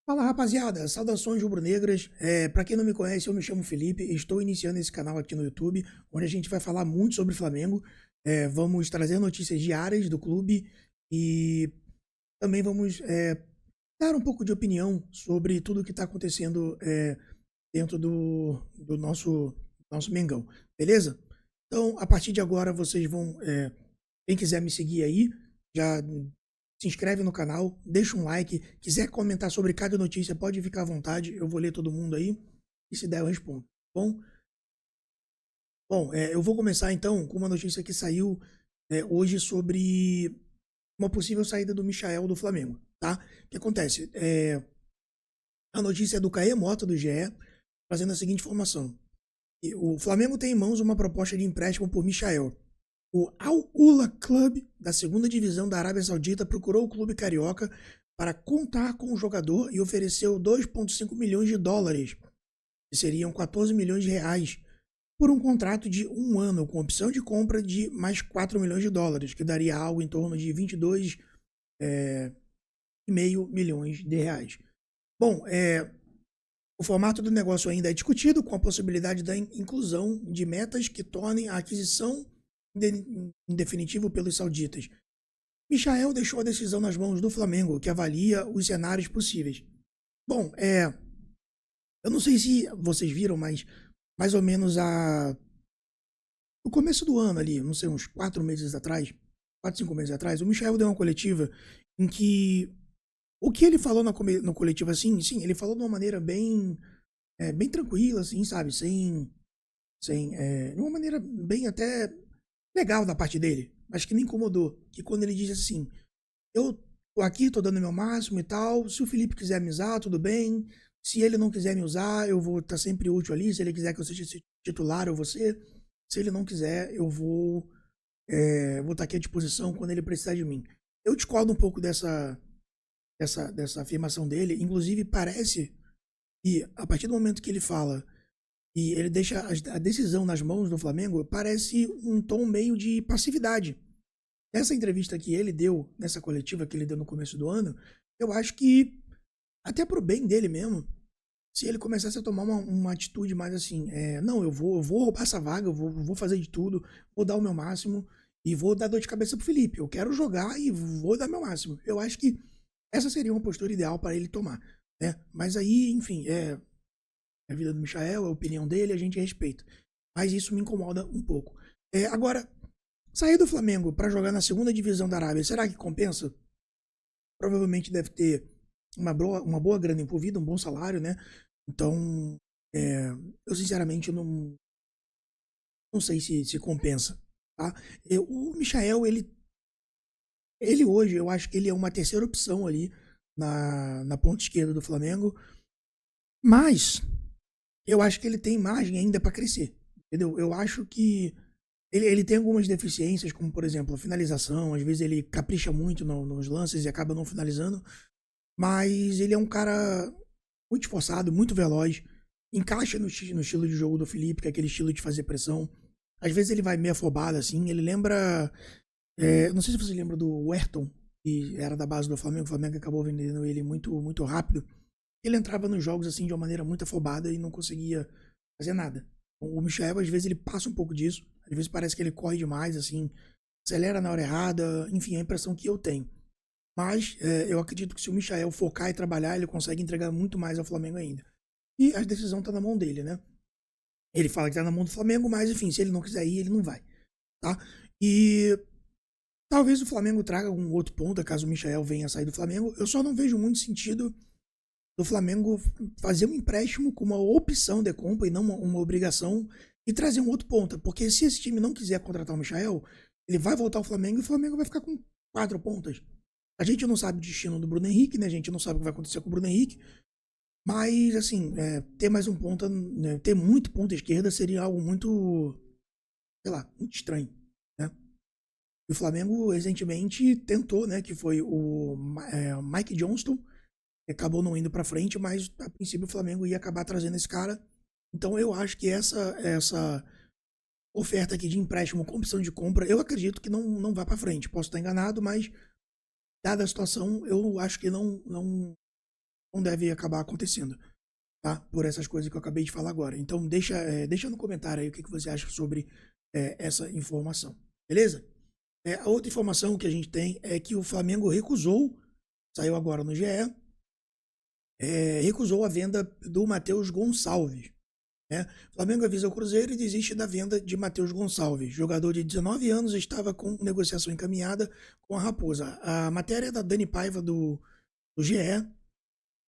Fala rapaziada, saudações rubro-negras. Para quem não me conhece, eu me chamo Felipe e estou iniciando esse canal aqui no YouTube, onde a gente vai falar muito sobre Flamengo. Vamos trazer notícias diárias do clube e também vamos dar um pouco de opinião sobre tudo o que está acontecendo dentro do nosso Mengão, beleza? Então, a partir de agora, vocês vão. Quem quiser me seguir aí, já se inscreve no canal, deixa um like. Quiser comentar sobre cada notícia, pode ficar à vontade. Eu vou ler todo mundo aí. E se der, eu respondo. Bom, eu vou começar então com uma notícia que saiu hoje sobre uma possível saída do Michael do Flamengo, tá? O que acontece? A notícia é do Caê Mota, do GE, trazendo a seguinte informação. O Flamengo tem em mãos uma proposta de empréstimo por Michael. O Al Ula Club, da segunda divisão da Arábia Saudita, procurou o clube carioca para contar com o jogador e ofereceu 2,5 milhões de dólares, que seriam 14 milhões de reais, por um contrato de um ano, com opção de compra de mais 4 milhões de dólares, que daria algo em torno de 22,5 milhões de reais. Bom, o formato do negócio ainda é discutido, com a possibilidade da inclusão de metas que tornem a aquisição em definitivo pelos sauditas. Michael deixou a decisão nas mãos do Flamengo, que avalia os cenários possíveis. Bom, eu não sei se vocês viram, mas mais ou menos no começo do ano ali, não sei, uns 4 meses atrás, 4, 5 meses atrás, o Michael deu uma coletiva em que o que ele falou na coletiva, assim, sim, ele falou de uma maneira bem tranquila, assim, sabe, de uma maneira bem até legal da parte dele, mas que me incomodou, que quando ele diz assim, eu tô aqui, tô dando meu máximo e tal, se o Felipe quiser me usar, tudo bem, se ele não quiser me usar, eu vou estar sempre útil ali, se ele quiser que eu seja titular, eu vou ser, se ele não quiser, eu vou estar aqui à disposição quando ele precisar de mim. Eu discordo um pouco dessa afirmação dele, inclusive parece que a partir do momento que ele fala e ele deixa a decisão nas mãos do Flamengo, parece um tom meio de passividade. Essa entrevista que ele deu, nessa coletiva que ele deu no começo do ano, eu acho que, até pro bem dele mesmo, se ele começasse a tomar uma atitude mais assim, não, eu vou roubar essa vaga, eu vou fazer de tudo, vou dar o meu máximo e vou dar dor de cabeça pro Felipe. Eu quero jogar e vou dar meu máximo. Eu acho que essa seria uma postura ideal para ele tomar, né? Mas aí, enfim, a vida do Michael, a opinião dele, a gente respeita. Mas isso me incomoda um pouco. Agora, sair do Flamengo para jogar na segunda divisão da Arábia, será que compensa? Provavelmente deve ter uma boa grana envolvida, um bom salário, né? Então, eu sinceramente não sei se compensa, tá? O Michael, ele hoje, eu acho que ele é uma terceira opção ali na ponta esquerda do Flamengo, mas eu acho que ele tem margem ainda para crescer, entendeu? Eu acho que ele tem algumas deficiências, como por exemplo a finalização, às vezes ele capricha muito nos lances e acaba não finalizando, mas ele é um cara muito esforçado, muito veloz, encaixa no estilo de jogo do Felipe, que é aquele estilo de fazer pressão. Às vezes ele vai meio afobado, assim, ele lembra... não sei se você lembra do Ayrton, que era da base do Flamengo, o Flamengo acabou vendendo ele muito, muito rápido. Ele entrava nos jogos assim de uma maneira muito afobada e não conseguia fazer nada. O Michael, às vezes, ele passa um pouco disso. Às vezes parece que ele corre demais, assim, acelera na hora errada. Enfim, é a impressão que eu tenho. Mas eu acredito que se o Michael focar e trabalhar, ele consegue entregar muito mais ao Flamengo ainda. E a decisão tá na mão dele, né? Ele fala que tá na mão do Flamengo, mas enfim, se ele não quiser ir, ele não vai, tá? E talvez o Flamengo traga um outro ponto, caso o Michael venha sair do Flamengo. Eu só não vejo muito sentido do Flamengo fazer um empréstimo com uma opção de compra e não uma obrigação e trazer um outro ponta. Porque se esse time não quiser contratar o Michael, ele vai voltar ao Flamengo e o Flamengo vai ficar com 4 pontas. A gente não sabe o destino do Bruno Henrique, né? A gente não sabe o que vai acontecer com o Bruno Henrique. Mas, assim, ter mais um ponta, né? Ter muito ponta esquerda seria algo muito, sei lá, muito estranho, né? E o Flamengo recentemente tentou, né? Que foi o Mike Johnston, acabou não indo para frente, mas a princípio o Flamengo ia acabar trazendo esse cara. Então eu acho que essa oferta aqui de empréstimo com opção de compra, eu acredito que não vai para frente. Posso estar enganado, mas dada a situação, eu acho que não deve acabar acontecendo, tá? Por essas coisas que eu acabei de falar agora. Então deixa no comentário aí o que você acha sobre essa informação, beleza? A outra informação que a gente tem é que o Flamengo recusou, saiu agora no GE, recusou a venda do Matheus Gonçalves. O Flamengo avisa o Cruzeiro e desiste da venda de Matheus Gonçalves. Jogador de 19 anos estava com negociação encaminhada com a Raposa. A matéria é da Dani Paiva do GE,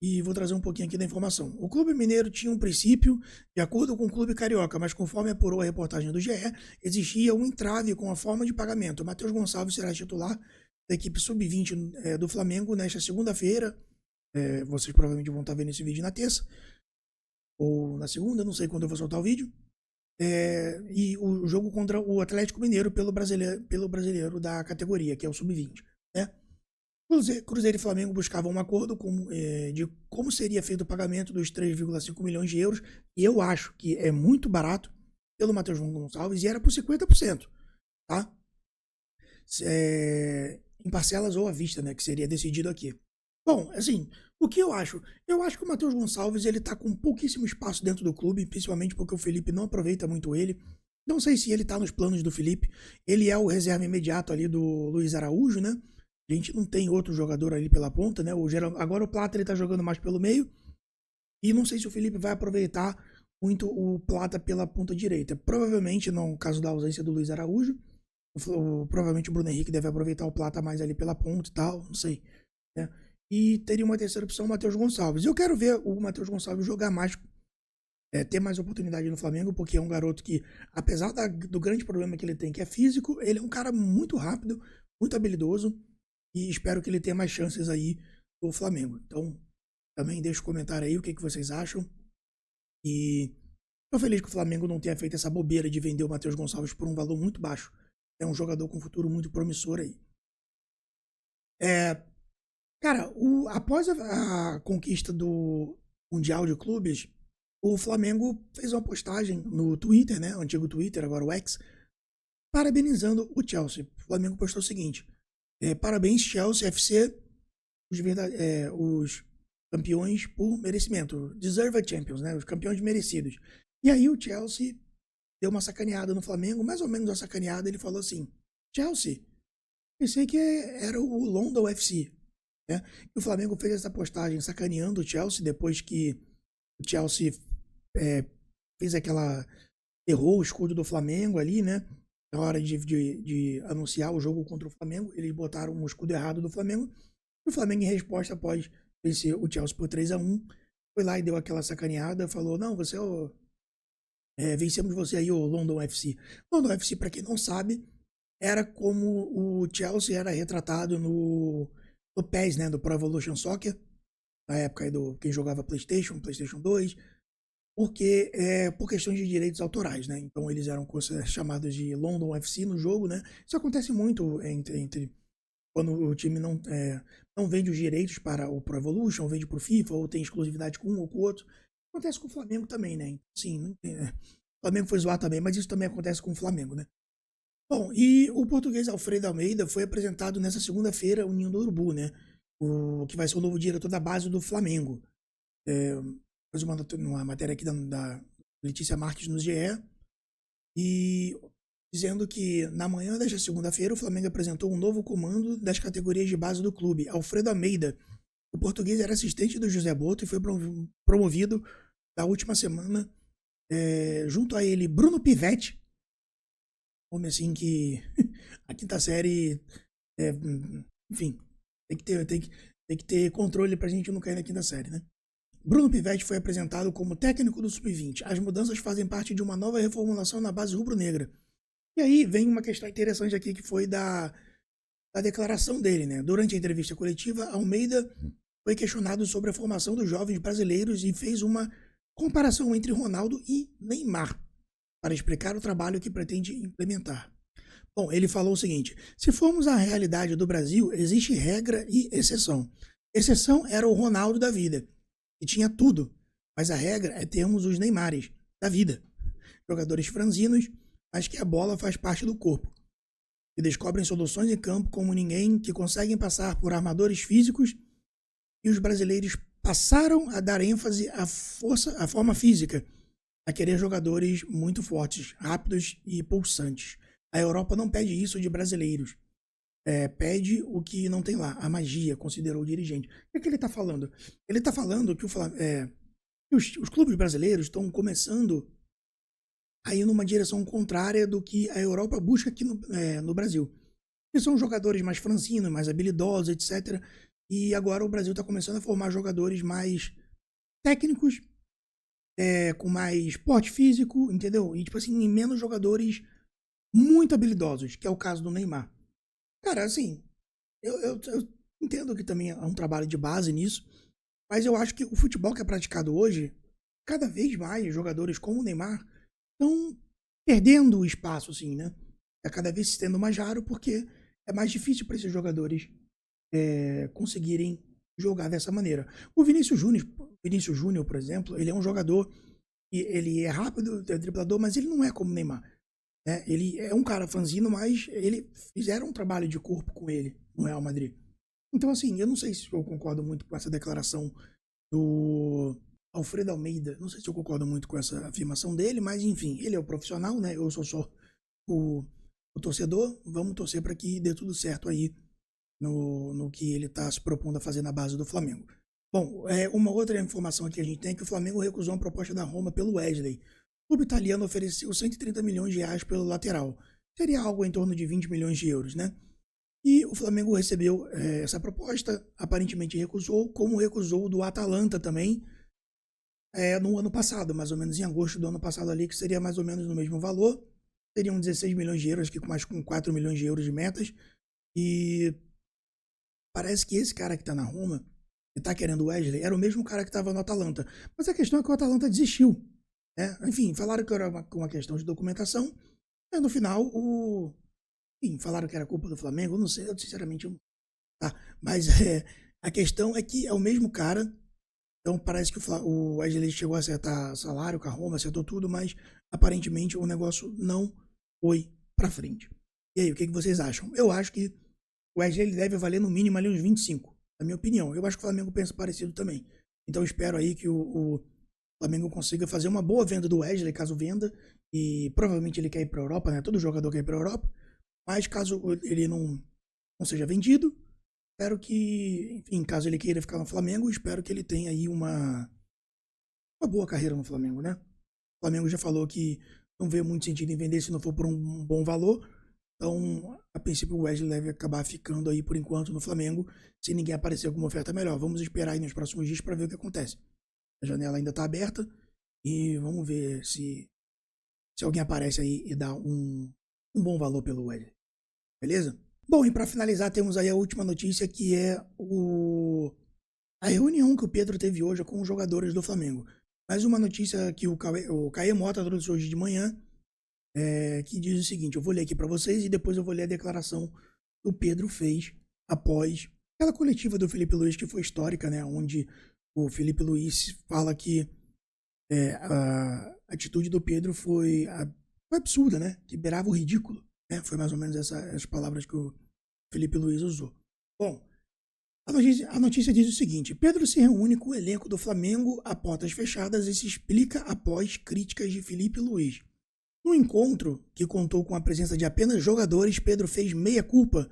e vou trazer um pouquinho aqui da informação. O clube mineiro tinha um princípio de acordo com o clube carioca, mas conforme apurou a reportagem do GE, existia um entrave com a forma de pagamento. O Matheus Gonçalves será titular da equipe sub-20 do Flamengo nesta segunda-feira. Vocês provavelmente vão estar vendo esse vídeo na terça ou na segunda, não sei quando eu vou soltar o vídeo. E o jogo contra o Atlético Mineiro pelo brasileiro da categoria, que é o sub-20. Cruzeiro e Flamengo buscavam um acordo de como seria feito o pagamento dos 3,5 milhões de euros, e eu acho que é muito barato pelo Matheus Gonçalves, e era por 50%, tá? Em parcelas ou à vista, né, que seria decidido aqui. Bom, assim, o que eu acho? Eu acho que o Matheus Gonçalves, ele tá com pouquíssimo espaço dentro do clube, principalmente porque o Felipe não aproveita muito ele. Não sei se ele tá nos planos do Felipe. Ele é o reserva imediato ali do Luiz Araújo, né? A gente não tem outro jogador ali pela ponta, né? Agora o Plata, ele tá jogando mais pelo meio. E não sei se o Felipe vai aproveitar muito o Plata pela ponta direita. Provavelmente, no caso da ausência do Luiz Araújo, provavelmente o Bruno Henrique deve aproveitar o Plata mais ali pela ponta e tal, não sei, né? E teria uma terceira opção, o Matheus Gonçalves. Eu quero ver o Matheus Gonçalves jogar mais, ter mais oportunidade no Flamengo, porque é um garoto que, apesar do grande problema que ele tem, que é físico, ele é um cara muito rápido, muito habilidoso, e espero que ele tenha mais chances aí no Flamengo. Então, também deixa um comentário aí o que vocês acham. E tô feliz que o Flamengo não tenha feito essa bobeira de vender o Matheus Gonçalves por um valor muito baixo. É um jogador com futuro muito promissor aí. Cara, após a conquista do Mundial de Clubes, o Flamengo fez uma postagem no Twitter, né? O antigo Twitter, agora o X, parabenizando o Chelsea. O Flamengo postou o seguinte: parabéns, Chelsea FC, os campeões por merecimento. Deserved Champions, né? Os campeões merecidos. E aí o Chelsea deu uma sacaneada no Flamengo, mais ou menos uma sacaneada. Ele falou assim: Chelsea, pensei que era o London FC. E o Flamengo fez essa postagem sacaneando o Chelsea depois que o Chelsea fez errou o escudo do Flamengo ali, né? Na hora de anunciar o jogo contra o Flamengo, eles botaram um escudo errado do Flamengo. E o Flamengo, em resposta, após vencer o Chelsea por 3-1, foi lá e deu aquela sacaneada, falou: não, você vencemos você aí, o London FC. London FC, para quem não sabe, era como o Chelsea era retratado no PES, né, do Pro Evolution Soccer, na época aí quem jogava PlayStation 2, porque por questões de direitos autorais, né? Então eles eram chamados de London FC no jogo, né? Isso acontece muito entre quando o time não vende os direitos para o Pro Evolution, vende para o FIFA, ou tem exclusividade com um ou com o outro. Acontece com o Flamengo também, né? Sim, o Flamengo foi zoar também, mas isso também acontece com o Flamengo, né? Bom, e o português Alfredo Almeida foi apresentado nessa segunda-feira, o Ninho do Urubu, né? Que vai ser o novo diretor da base do Flamengo. Faz uma matéria aqui da Letícia Marques no GE, e dizendo que na manhã desta segunda-feira o Flamengo apresentou um novo comando das categorias de base do clube. Alfredo Almeida, o português, era assistente do José Boto e foi promovido na última semana. Junto a ele, Bruno Pivetti, homem assim que a quinta série, enfim, tem que ter controle pra gente não cair na quinta série, né? Bruno Pivetti foi apresentado como técnico do Sub-20. As mudanças fazem parte de uma nova reformulação na base rubro-negra. E aí vem uma questão interessante aqui, que foi da declaração dele, né? Durante a entrevista coletiva, Almeida foi questionado sobre a formação dos jovens brasileiros e fez uma comparação entre Ronaldo e Neymar, para explicar o trabalho que pretende implementar. Bom, ele falou o seguinte: se formos à realidade do Brasil, existe regra e exceção. Exceção era o Ronaldo da vida, que tinha tudo, mas a regra é termos os Neymares da vida. Jogadores franzinos, mas que a bola faz parte do corpo, que descobrem soluções em campo como ninguém, que conseguem passar por armadores físicos, e os brasileiros passaram a dar ênfase à força, à forma física, a querer jogadores muito fortes, rápidos e pulsantes. A Europa não pede isso de brasileiros. Pede o que não tem lá, a magia, considerou o dirigente. O que é que ele está falando? Ele está falando que os clubes brasileiros estão começando a ir numa direção contrária do que a Europa busca aqui no Brasil. Que são jogadores mais franzinos, mais habilidosos, etc. E agora o Brasil está começando a formar jogadores mais técnicos, com mais porte físico, entendeu? E, tipo assim, menos jogadores muito habilidosos, que é o caso do Neymar. Cara, assim, eu entendo que também é um trabalho de base nisso, mas eu acho que o futebol que é praticado hoje, cada vez mais jogadores como o Neymar estão perdendo o espaço, assim, né? É cada vez se tendo mais raro, porque é mais difícil para esses jogadores conseguirem jogar dessa maneira. O Vinícius Júnior, por exemplo, ele é um jogador e ele é rápido, é driblador, mas ele não é como o Neymar. Ele é um cara franzino, mas ele fizeram um trabalho de corpo com ele no Real Madrid. Então, assim, eu não sei se eu concordo muito com essa declaração do Alfredo Almeida. Não sei se eu concordo muito com essa afirmação dele, mas enfim, ele é o profissional, né? Eu sou só o torcedor. Vamos torcer para que dê tudo certo aí no que ele está se propondo a fazer na base do Flamengo. Bom, uma outra informação aqui que a gente tem é que o Flamengo recusou uma proposta da Roma pelo Wesley. O clube italiano ofereceu 130 milhões de reais pelo lateral. Seria algo em torno de 20 milhões de euros, né? E o Flamengo recebeu essa proposta, aparentemente recusou, como recusou do Atalanta também, no ano passado, mais ou menos em agosto do ano passado ali, que seria mais ou menos no mesmo valor. Seriam 16 milhões de euros, mais com 4 milhões de euros de metas. E parece que esse cara que tá na Roma, que tá querendo o Wesley, era o mesmo cara que tava no Atalanta. Mas a questão é que o Atalanta desistiu. Enfim, falaram que era uma questão de documentação. E no final, enfim, falaram que era culpa do Flamengo. Eu não sei, eu sinceramente não. Tá. Mas a questão é que é o mesmo cara. Então parece que o Wesley chegou a acertar salário com a Roma, acertou tudo, mas aparentemente o negócio não foi pra frente. E aí, o que vocês acham? Eu acho que o Wesley deve valer no mínimo ali uns 25, na minha opinião. Eu acho que o Flamengo pensa parecido também. Então espero aí que o Flamengo consiga fazer uma boa venda do Wesley, caso venda, e provavelmente ele quer ir para a Europa, né? Todo jogador quer ir para a Europa, mas caso ele não seja vendido, espero que, enfim, caso ele queira ficar no Flamengo, espero que ele tenha aí uma boa carreira no Flamengo, né? O Flamengo já falou que não vê muito sentido em vender se não for por um bom valor, então, a princípio, o Wesley deve acabar ficando aí por enquanto no Flamengo, se ninguém aparecer com uma oferta melhor. Vamos esperar aí nos próximos dias para ver o que acontece. A janela ainda está aberta e vamos ver se alguém aparece aí e dá um bom valor pelo Wesley. Beleza? Bom, e para finalizar, temos aí a última notícia, que é a reunião que o Pedro teve hoje com os jogadores do Flamengo. Mais uma notícia que o Caê Mota trouxe hoje de manhã, que diz o seguinte, eu vou ler aqui para vocês e depois eu vou ler a declaração que o Pedro fez após aquela coletiva do Felipe Luiz, que foi histórica, né, onde o Felipe Luiz fala que a atitude do Pedro foi absurda, né? Que beirava o ridículo. Foi mais ou menos essas palavras que o Felipe Luiz usou. Bom, a notícia diz o seguinte: Pedro se reúne com o elenco do Flamengo a portas fechadas e se explica após críticas de Felipe Luiz. No encontro, que contou com a presença de apenas jogadores, Pedro fez meia-culpa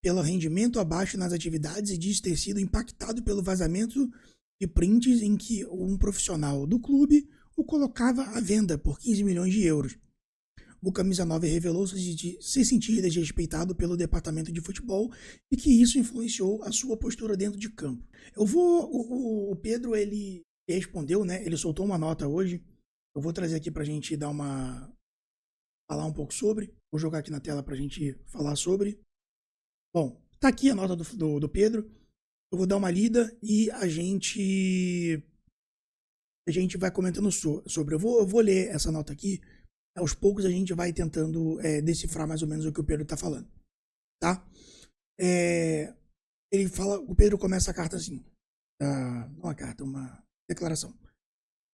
pelo rendimento abaixo nas atividades e diz ter sido impactado pelo vazamento de prints em que um profissional do clube o colocava à venda por 15 milhões de euros. O camisa 9 revelou-se se sentir desrespeitado pelo departamento de futebol e que isso influenciou a sua postura dentro de campo. O Pedro, ele respondeu, né? Ele soltou uma nota hoje. Eu vou trazer aqui pra gente falar um pouco sobre. Vou jogar aqui na tela pra gente falar sobre. Bom, tá aqui a nota do Pedro. Eu vou dar uma lida e a gente vai comentando sobre. Eu vou ler essa nota aqui. Aos poucos a gente vai tentando decifrar mais ou menos o que o Pedro está falando, tá? O Pedro começa a carta assim, não a carta, uma declaração.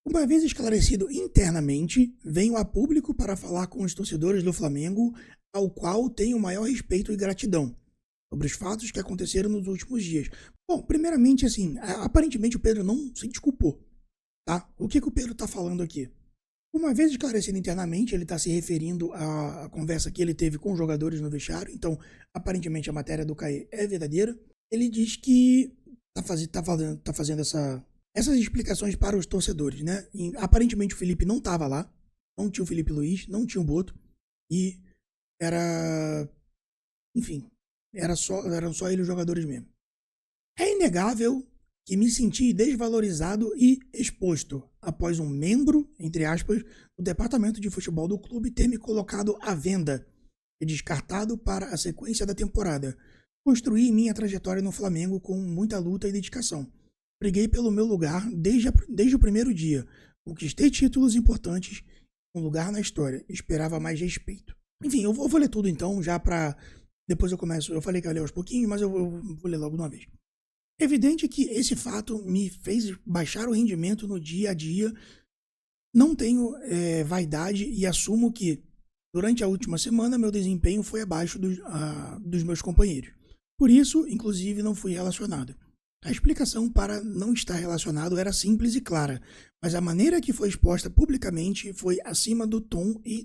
Uma vez esclarecido internamente, venho a público para falar com os torcedores do Flamengo, ao qual tenho o maior respeito e gratidão. sobre os fatos que aconteceram nos últimos dias. Bom, primeiramente, assim, aparentemente o Pedro não se desculpou, tá? O que o Pedro tá falando aqui? Uma vez esclarecendo internamente, ele está se referindo à conversa que ele teve com os jogadores no vestiário, então, aparentemente, a matéria do Caê é verdadeira. Ele diz que tá fazendo essas explicações para os torcedores, né? E, aparentemente, o Felipe não estava lá, não tinha o Felipe Luiz, não tinha o Boto, e era... Enfim, eram só ele os jogadores mesmo. É inegável que me senti desvalorizado e exposto após um membro, entre aspas, do departamento de futebol do clube ter me colocado à venda e descartado para a sequência da temporada. Construí minha trajetória no Flamengo com muita luta e dedicação. Briguei pelo meu lugar desde o primeiro dia. Conquistei títulos importantes, um lugar na história. Esperava mais respeito. Enfim, eu vou ler tudo então, já pra... Depois eu começo... Eu falei que eu ia ler aos pouquinhos, mas eu vou ler logo de uma vez. Evidente que esse fato me fez baixar o rendimento no dia a dia. Não tenho vaidade e assumo que, durante a última semana, meu desempenho foi abaixo dos meus companheiros. Por isso, inclusive, não fui relacionado. A explicação para não estar relacionado era simples e clara, mas a maneira que foi exposta publicamente foi acima do tom e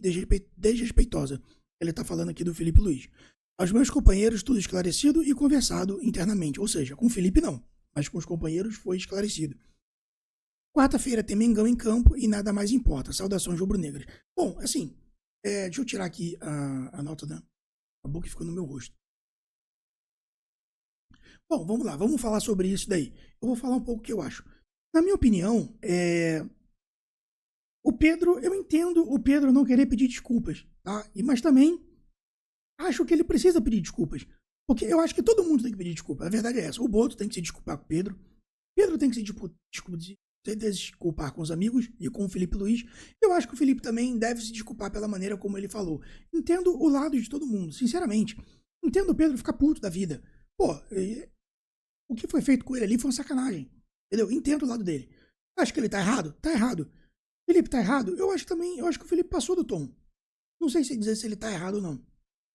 desrespeitosa. Ele está falando aqui do Felipe Luiz. Aos meus companheiros, tudo esclarecido e conversado internamente. Ou seja, com o Felipe não, mas com os companheiros foi esclarecido. Quarta-feira tem Mengão em campo e nada mais importa. Saudações rubro-negras. Bom, assim, deixa eu tirar aqui a nota, né? Acabou que ficou no meu rosto. Bom, vamos lá, vamos falar sobre isso daí. Eu vou falar um pouco o que eu acho. Na minha opinião, o Pedro, eu entendo o Pedro não querer pedir desculpas, tá? Mas também acho que ele precisa pedir desculpas. Porque eu acho que todo mundo tem que pedir desculpa. A verdade é essa. O Boto tem que se desculpar com o Pedro. Pedro tem que se desculpar com os amigos e com o Felipe Luiz. Eu acho que o Felipe também deve se desculpar pela maneira como ele falou. Entendo o lado de todo mundo, sinceramente. Entendo o Pedro ficar puto da vida. Pô, o que foi feito com ele ali foi uma sacanagem. Entendeu? Entendo o lado dele. Acho que ele tá errado? Tá errado. Felipe tá errado? Eu acho que o Felipe passou do tom. Não sei se dizer se ele tá errado ou não.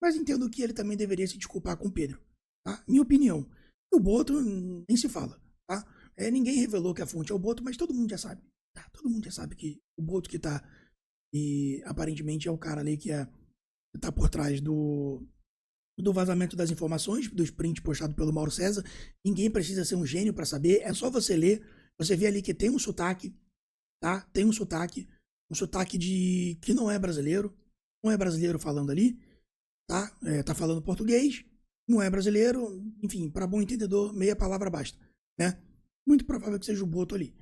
Mas entendo que ele também deveria se desculpar com o Pedro. Tá? Minha opinião. O Boto nem se fala. Tá? Ninguém revelou que a fonte é o Boto, mas todo mundo já sabe. Tá? Todo mundo já sabe que o Boto que tá... E aparentemente é o cara ali que tá por trás do vazamento das informações, dos prints postados pelo Mauro César. Ninguém precisa ser um gênio para saber. É só você ler. Você vê ali que tem um sotaque. Tá? Tem um sotaque. Um sotaque de... que não é brasileiro. Não é brasileiro falando ali. Tá? Tá falando português, não é brasileiro, enfim, para bom entendedor, meia palavra basta, né? Muito provável que seja o Boto ali.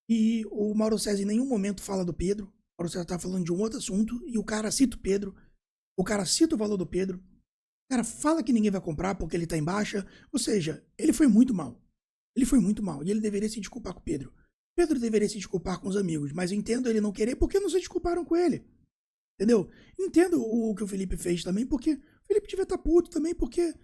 E o Mauro César em nenhum momento fala do Pedro. O Mauro César tá falando de um outro assunto e o cara cita o Pedro, o cara cita o valor do Pedro, o cara fala que ninguém vai comprar porque ele tá em baixa, ou seja, ele foi muito mal. Ele foi muito mal e ele deveria se desculpar com o Pedro. Pedro deveria se desculpar com os amigos, mas eu entendo ele não querer porque não se desculparam com ele. Entendeu? Entendo o que o Felipe fez também, porque o Felipe devia estar puto também, porque,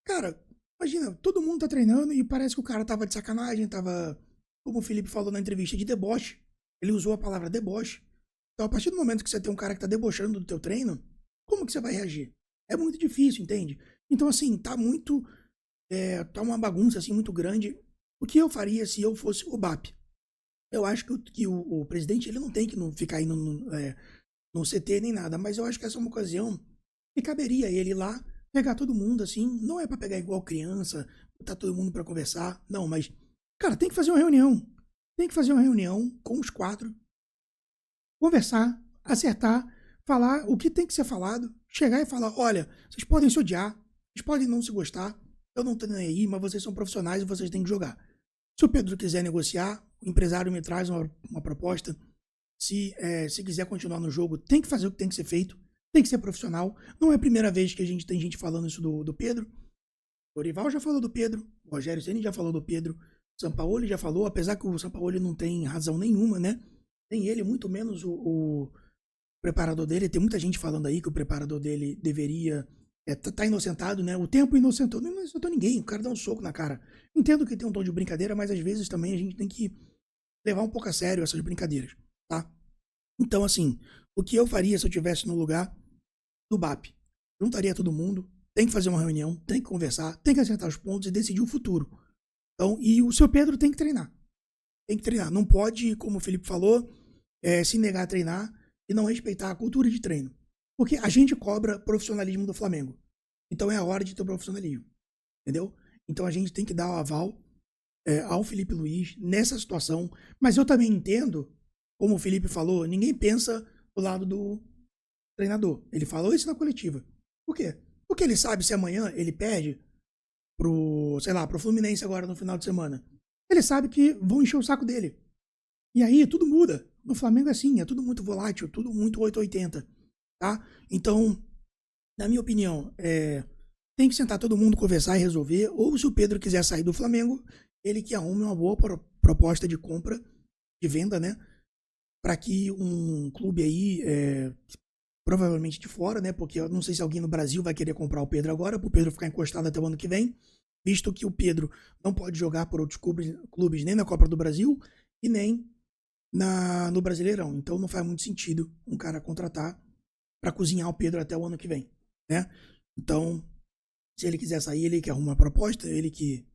cara, imagina, todo mundo tá treinando e parece que o cara tava de sacanagem, tava, como o Felipe falou na entrevista, de deboche. Ele usou a palavra deboche. Então, a partir do momento que você tem um cara que tá debochando do teu treino, como que você vai reagir? É muito difícil, entende? Então, assim, tá muito, tá uma bagunça, assim, muito grande. O que eu faria se eu fosse o BAP? Eu acho que o presidente, ele não tem que ficar indo no CT nem nada, mas eu acho que essa é uma ocasião que caberia ele ir lá, pegar todo mundo, assim, não é pra pegar igual criança, botar todo mundo pra conversar, não, mas, cara, tem que fazer uma reunião, com os 4, conversar, acertar, falar o que tem que ser falado, chegar e falar, olha, vocês podem se odiar, vocês podem não se gostar, eu não tô nem aí, mas vocês são profissionais e vocês têm que jogar. Se o Pedro quiser negociar, o empresário me traz uma proposta. Se quiser continuar no jogo, tem que fazer o que tem que ser feito, tem que ser profissional. Não é a primeira vez que a gente tem gente falando isso do Pedro. O Dorival já falou do Pedro, o Rogério Ceni já falou do Pedro, o Sampaoli já falou, apesar que o Sampaoli não tem razão nenhuma, né? Nem ele, muito menos o preparador dele. Tem muita gente falando aí que o preparador dele deveria tá inocentado, né? O tempo inocentou, não inocentou ninguém, o cara dá um soco na cara. Entendo que tem um tom de brincadeira, mas às vezes também a gente tem que levar um pouco a sério essas brincadeiras. Tá? Então, assim, o que eu faria se eu estivesse no lugar do BAP? Juntaria todo mundo, tem que fazer uma reunião, tem que conversar, tem que acertar os pontos e decidir o futuro. Então, e o seu Pedro tem que treinar. Tem que treinar. Não pode, como o Felipe falou, se negar a treinar e não respeitar a cultura de treino. Porque a gente cobra profissionalismo do Flamengo. Então é a hora de ter o profissionalismo. Entendeu? Então a gente tem que dar o aval ao Felipe Luiz nessa situação. Mas eu também entendo, como o Felipe falou, ninguém pensa do lado do treinador. Ele falou isso na coletiva. Por quê? Porque ele sabe se amanhã ele perde pro Fluminense agora no final de semana. Ele sabe que vão encher o saco dele. E aí tudo muda. No Flamengo é assim, é tudo muito volátil, tudo muito 880, tá? Então, na minha opinião, tem que sentar todo mundo, conversar e resolver. Ou se o Pedro quiser sair do Flamengo, ele que arrume uma boa proposta de compra, de venda, né? Para que um clube aí, provavelmente de fora, né? Porque eu não sei se alguém no Brasil vai querer comprar o Pedro agora, para o Pedro ficar encostado até o ano que vem, visto que o Pedro não pode jogar por outros clubes nem na Copa do Brasil e nem no Brasileirão. Então não faz muito sentido um cara contratar para cozinhar o Pedro até o ano que vem, né? Então, se ele quiser sair, ele que arruma uma proposta, ele que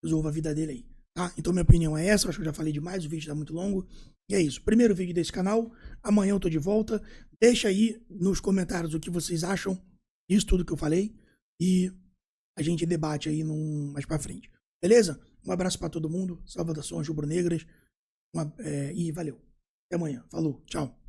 resolva a vida dele aí, tá? Então minha opinião é essa, eu acho que eu já falei demais, o vídeo tá muito longo. E é isso, primeiro vídeo desse canal, amanhã eu tô de volta. Deixa aí nos comentários o que vocês acham disso tudo que eu falei e a gente debate aí mais pra frente, beleza? Um abraço pra todo mundo, saudações rubro-negras e valeu. Até amanhã, falou, tchau.